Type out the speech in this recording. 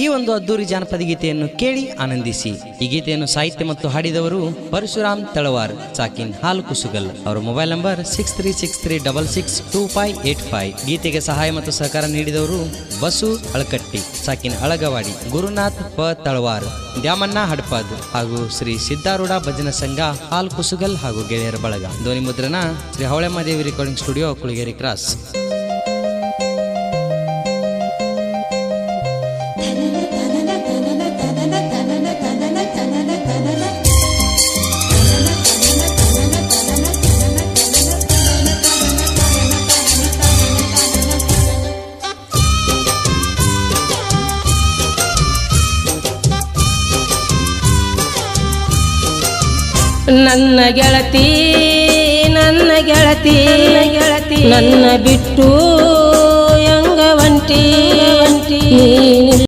ಈ ಒಂದು ಅದ್ದೂರಿ ಜಾನಪದ ಗೀತೆಯನ್ನು ಕೇಳಿ ಆನಂದಿಸಿ. ಈ ಗೀತೆಯನ್ನು ಸಾಹಿತ್ಯ ಮತ್ತು ಹಾಡಿದವರು ಪರಶುರಾಮ್ ತಳವಾರ್, ಸಾಕಿನ್ ಹಾಲು ಕುಸುಗಲ್. ಅವರ ಮೊಬೈಲ್ ನಂಬರ್ 6366362585. ಗೀತೆಗೆ ಸಹಾಯ ಮತ್ತು ಸಹಕಾರ ನೀಡಿದವರು ಬಸು ಅಳಕಟ್ಟಿ, ಸಾಕಿನ್ ಅಳಗವಾಡಿ, ಗುರುನಾಥ್ ಪ ತಳವಾರ್, ದ್ಯಾಮಣ್ಣ ಹಡ್ಪದ್ ಹಾಗೂ ಶ್ರೀ ಸಿದ್ದಾರೂಢ ಭಜನ ಸಂಘ ಹಾಲ್ ಕುಸುಗಲ್ ಹಾಗೂ ಗೆಳೆಯರ ಬಳಗ. ಧ್ವನಿ ಮುದ್ರಣ Shri Havalemadevi recording studio, Kulageri cross. ನನ್ನ ಗೆಳತಿ ನನ್ನ ಗೆಳತಿ ಗೆಳತಿ ನನ್ನ ಬಿಟ್ಟು ಯಂಗ ಒಂಟಿ